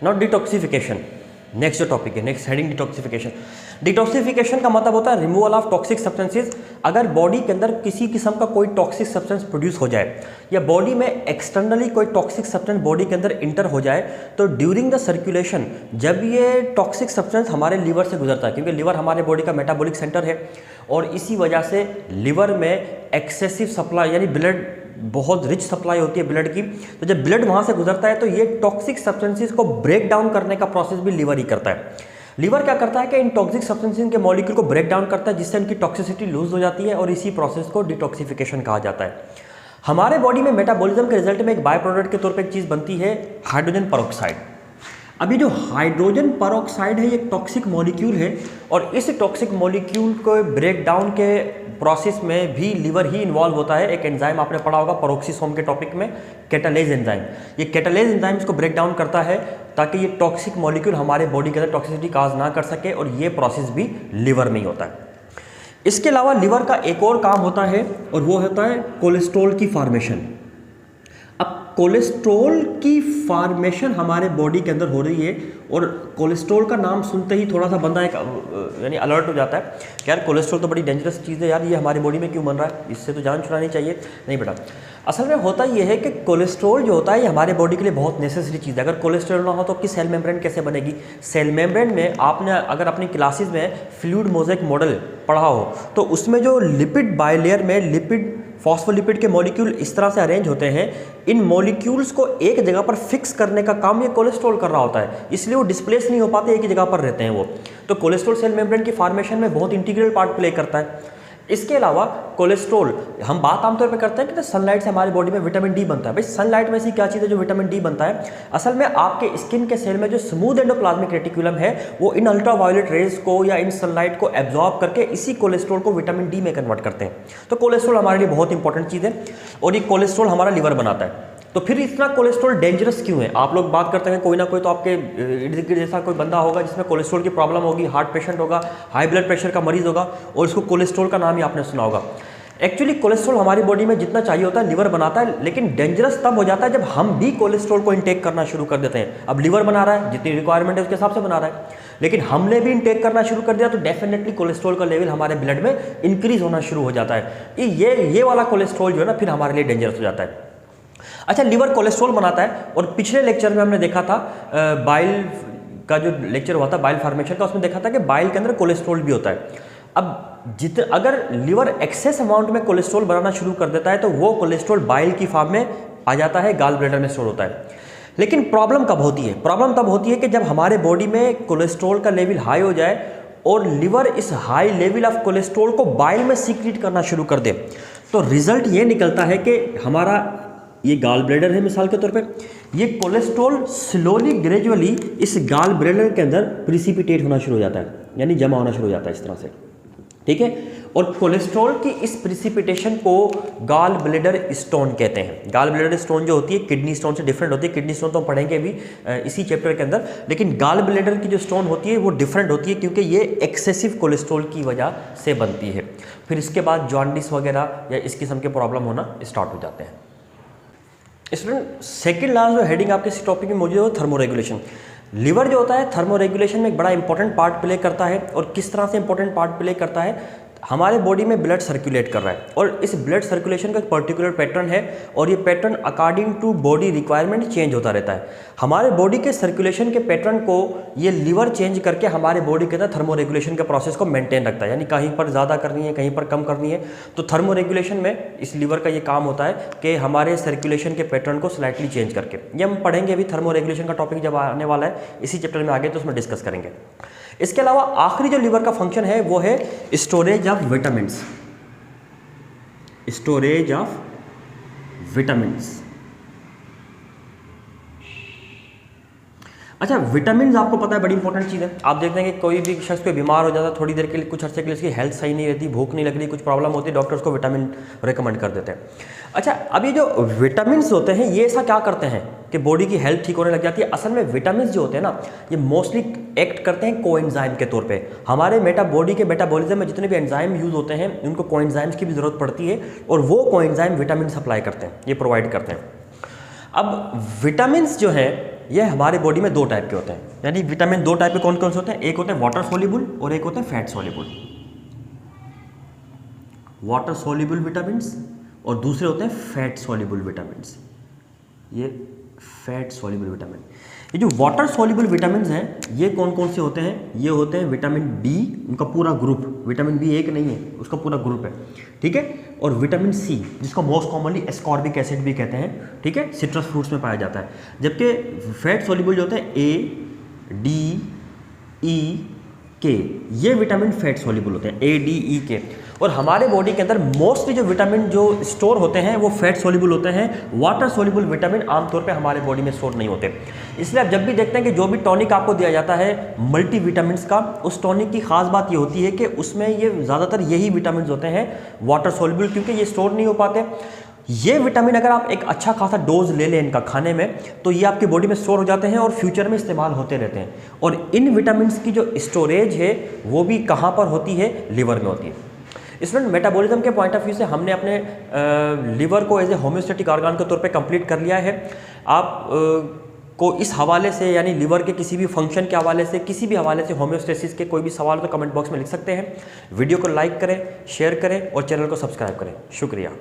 Not detoxification. Next जो topic है, next heading detoxification. Detoxification का मतलब होता है रिमूवल ऑफ टॉक्सिक सब्सटेंसेस। अगर बॉडी के अंदर किसी किस्म का कोई टॉक्सिक सब्सटेंस प्रोड्यूस हो जाए या बॉडी में एक्सटर्नली कोई टॉक्सिक सब्सटेंस बॉडी के अंदर इंटर हो जाए, तो ड्यूरिंग द सर्कुलेशन जब ये टॉक्सिक सब्सटेंस हमारे लीवर से गुजरता है, क्योंकि लीवर हमारे बॉडी का मेटाबॉलिक सेंटर है और इसी वजह से लीवर में एक्सेसिव सप्लाई यानी ब्लड बहुत रिच सप्लाई होती है ब्लड की, तो जब ब्लड वहाँ से गुजरता है तो ये टॉक्सिक सब्सटेंसेस को ब्रेक डाउन करने का प्रोसेस भी लीवर ही करता है। लीवर क्या करता है कि इन टॉक्सिक सब्सटेंसेस के मॉलिक्यूल को ब्रेक डाउन करता है, जिससे इनकी टॉक्सिसिटी लूज हो जाती है और इसी प्रोसेस को डिटॉक्सिफिकेशन कहा जाता है। हमारे बॉडी में मेटाबॉलिज्म के रिजल्ट में एक बाय प्रोडक्ट के तौर पर एक चीज़ बनती है हाइड्रोजन पेरोक्साइड। अब ये जो हाइड्रोजन पेरोक्साइड है ये टॉक्सिक मॉलिक्यूल है और इस टॉक्सिक मॉलिक्यूल को ब्रेक डाउन के प्रोसेस में भी लीवर ही इन्वॉल्व होता है। एक एंजाइम आपने पढ़ा होगा पेरोक्सिसोम के टॉपिक में, कैटालेज एंजाइम। ये कैटालेज एंजाइम इसको ब्रेक डाउन करता है ताकि ये टॉक्सिक मॉलिक्यूल हमारे बॉडी के अंदर टॉक्सिसिटी काज ना कर सके, और ये प्रोसेस भी लीवर में ही होता है। इसके अलावा लीवर का एक और काम होता है और वो होता है कोलेस्ट्रॉल की फॉर्मेशन। कोलेस्ट्रॉल की फॉर्मेशन हमारे बॉडी के अंदर हो रही है और कोलेस्ट्रॉल का नाम सुनते ही थोड़ा सा बंदा एक यानी अलर्ट हो जाता है कि यार कोलेस्ट्रॉल तो बड़ी डेंजरस चीज़ है यार, ये हमारी बॉडी में क्यों बन रहा है, इससे तो जान छुड़ानी चाहिए। नहीं बेटा, असल में होता ये है कि कोलेस्ट्रॉल जो होता है ये हमारे बॉडी के लिए बहुत नेसेसरी चीज़ है। अगर कोलेस्ट्रॉल ना हो तो आपकी सेल मेम्ब्रेन कैसे बनेगी? सेल मेम्ब्रेन में आपने अगर अपनी क्लासेस में फ्लूइड मोज़ेक मॉडल पढ़ा हो तो उसमें जो लिपिड बाइलेयर में लिपिड फॉस्फोलिपिड के मॉलिक्यूल इस तरह से अरेंज होते हैं, इन मॉलिक्यूल्स को एक जगह पर फिक्स करने का काम ये कोलेस्ट्रॉल कर रहा होता है, इसलिए वो डिस्प्लेस नहीं हो पाते, एक ही जगह पर रहते हैं वो। तो कोलेस्ट्रॉल सेल मेम्ब्रेन की फॉर्मेशन में बहुत इंटीग्रल पार्ट प्ले करता है। इसके अलावा कोलेस्ट्रॉल हम बात आमतौर पे करते हैं कि सनलाइट से हमारी बॉडी में विटामिन डी बनता है। भाई सनलाइट में ऐसी क्या चीज़ है जो विटामिन डी बनता है? असल में आपके स्किन के सेल में जो स्मूथ एंडोप्लाज्मिक रेटिकुलम है वो इन अल्ट्रावायलेट रेज को या इन सनलाइट को एब्जॉर्ब करके इसी कोलेस्ट्रॉल को विटामिन डी में कन्वर्ट करते हैं। तो कोलेस्ट्रॉल हमारे लिए बहुत इंपॉर्टेंट चीज़ है और ये कोलेस्ट्रॉल हमारा लीवर बनाता है। तो फिर इतना कोलेस्ट्रॉल डेंजरस क्यों है? आप लोग बात करते हैं कोई ना कोई तो आपके इर्द गिर्द जैसा कोई बंदा होगा जिसमें कोलेस्ट्रॉल की प्रॉब्लम होगी, हार्ट पेशेंट होगा, हाई ब्लड प्रेशर का मरीज होगा और उसको कोलेस्ट्रॉल का नाम ही आपने सुना होगा। एक्चुअली कोलेस्ट्रॉल हमारी बॉडी में जितना चाहिए होता है लीवर बनाता है, लेकिन डेंजरस तब हो जाता है जब हम भी कोलेस्ट्रॉल को इंटेक करना शुरू कर देते हैं। अब लीवर बना रहा है, जितनी रिक्वायरमेंट है उसके हिसाब से बना रहा है, लेकिन हमने भी इंटेक करना शुरू कर दिया तो डेफिनेटली कोलेस्ट्रॉल का लेवल हमारे ब्लड में इंक्रीज होना शुरू हो जाता है। ये वाला कोलेस्ट्रॉल जो है ना फिर हमारे लिए डेंजरस हो जाता है। अच्छा, लीवर कोलेस्ट्रॉल बनाता है और पिछले लेक्चर में हमने देखा था बाइल का जो लेक्चर हुआ था बाइल फॉर्मेशन का, उसमें देखा था कि बाइल के अंदर कोलेस्ट्रॉल भी होता है। अब अगर लीवर एक्सेस अमाउंट में कोलेस्ट्रॉल बनाना शुरू कर देता है तो वो कोलेस्ट्रॉल बाइल की फॉर्म में आ जाता है, गाल ब्लैडर में स्टोर होता है। लेकिन प्रॉब्लम कब होती है? प्रॉब्लम तब होती है कि जब हमारे बॉडी में कोलेस्ट्रॉल का लेवल हाई हो जाए और लीवर इस हाई लेवल ऑफ कोलेस्ट्रॉल को बाइल में सीक्रेट करना शुरू कर दे। तो रिजल्ट ये निकलता है कि हमारा ये गाल ब्लैडर है मिसाल के तौर पे, ये कोलेस्ट्रॉल स्लोली ग्रेजुअली इस गाल ब्लैडर के अंदर प्रिसिपिटेट होना शुरू हो जाता है, यानी जमा होना शुरू हो जाता है इस तरह से, ठीक है। और कोलेस्ट्रॉल की इस प्रिसिपिटेशन को गाल ब्लैडर स्टोन कहते हैं। गाल ब्लैडर स्टोन जो होती है किडनी स्टोन से डिफरेंट होती है। किडनी स्टोन तो हम पढ़ेंगे भी इसी चैप्टर के अंदर, लेकिन गाल ब्लैडर की जो स्टोन होती है वो डिफरेंट होती है क्योंकि ये एक्सेसिव कोलेस्ट्रॉल की वजह से बनती है। फिर इसके बाद जॉन्डिस वगैरह या इस किस्म के प्रॉब्लम होना स्टार्ट हो जाते हैं। स्टूडेंट, सेकेंड लास्ट जो हेडिंग आपके इस टॉपिक में मौजूद है वो थर्मोरेगुलेशन। लीवर जो होता है थर्मोरेगुलेशन में एक बड़ा इंपॉर्टेंट पार्ट प्ले करता है। और किस तरह से इंपॉर्टेंट पार्ट प्ले करता है? हमारे बॉडी में ब्लड सर्कुलेट कर रहा है और इस ब्लड सर्कुलेशन का एक पर्टिकुलर पैटर्न है और ये pattern according to body requirement change होता रहता है। हमारे बॉडी के सर्कुलेशन के पैटर्न को ये लीवर चेंज करके हमारे बॉडी के अंदर थर्मोरेगुलेशन के प्रोसेस को मेंटेन रखता है, यानी कहीं पर ज़्यादा करनी है कहीं पर कम करनी है। तो थर्मोरेगुलेशन में इस लीवर का ये काम होता है कि हमारे सर्कुलेशन के पैटर्न को स्लाइटली चेंज करके, ये हम पढ़ेंगे अभी थर्मोरेगुलेशन का टॉपिक जब आने वाला है इसी चैप्टर में आगे तो उसमें डिस्कस करेंगे। इसके अलावा आखिरी जो लीवर का फंक्शन है वो है storage of vitamins. Storage of vitamins. अच्छा, विटामिन्स आपको पता है बड़ी इंपॉर्टेंट चीज़ है। आप देखते हैं कि कोई भी शख्स पे बीमार हो जाता है, थोड़ी देर के लिए कुछ अर्से के लिए उसकी हेल्थ सही नहीं रहती, भूख नहीं लग रही, कुछ प्रॉब्लम होती है, डॉक्टर्स को विटामिन रिकमेंड कर देते हैं। अच्छा, अब ये जो विटामिन्स होते हैं ये ऐसा क्या करते हैं कि बॉडी की हेल्थ ठीक होने लग जाती है? असल में विटामिन्स जो होते हैं ना ये मोस्टली एक्ट करते हैं कोएंजाइम के तौर पे। हमारे बॉडी के मेटाबॉलिज्म में जितने भी एंजाइम यूज होते हैं उनको कोएंजाइम्स की भी जरूरत पड़ती है और वो कोएंजाइम विटामिन सप्लाई करते हैं, ये प्रोवाइड करते हैं। अब विटामिन्स जो है ये हमारे बॉडी में 2 टाइप के होते हैं, यानी विटामिन 2 टाइप के कौन कौन से होते हैं? एक होते हैं वाटर सोल्यूबल और एक होते हैं fat soluble. Water soluble vitamins और दूसरे होते हैं फैट सोल्यूबल विटामिन्स। ये फैट सोल्यूबल विटामिन, ये जो वाटर सोल्यूबल विटामिन्स हैं ये कौन कौन से होते हैं? ये होते हैं विटामिन बी, उनका पूरा ग्रुप, विटामिन बी एक नहीं है, उसका पूरा ग्रुप है, ठीक है। और विटामिन सी, जिसको मोस्ट कॉमनली एस्कॉर्बिक एसिड भी कहते हैं, ठीक है, सिट्रस फ्रूट्स में पाया जाता है। जबकि फैट सोल्यूबल जो होते हैं ए, डी, ई, के, ये विटामिन फैट सोल्यूबल होते हैं, ए, डी, ई, के। और हमारे बॉडी के अंदर मोस्टली जो विटामिन जो स्टोर होते हैं वो फैट सोल्यूबल होते हैं। वाटर सोल्यूबल विटामिन आमतौर पे हमारे बॉडी में स्टोर नहीं होते। इसलिए आप जब भी देखते हैं कि जो भी टॉनिक आपको दिया जाता है मल्टी विटामिन्स का, उस टॉनिक की खास बात ये होती है कि उसमें ये ज़्यादातर यही विटामिन होते हैं वाटर सोल्यूबल, क्योंकि ये स्टोर नहीं हो पाते। ये विटामिन अगर आप एक अच्छा खासा डोज ले लें इनका खाने में, तो ये आपकी बॉडी में स्टोर हो जाते हैं और फ्यूचर में इस्तेमाल होते रहते हैं। और इन विटामिन की जो स्टोरेज है वो भी कहाँ पर होती है? लिवर में होती है। स्टूडेंट, मेटाबॉलिज्म के पॉइंट ऑफ व्यू से हमने अपने लिवर को एज ए होम्योस्टेटिक ऑर्गन के तौर पे कंप्लीट कर लिया है। आप को इस हवाले से, यानी लिवर के किसी भी फंक्शन के हवाले से, किसी भी हवाले से होम्योस्टेसिस के कोई भी सवाल तो कमेंट बॉक्स में लिख सकते हैं। वीडियो को लाइक करें, शेयर करें और चैनल को सब्सक्राइब करें। शुक्रिया।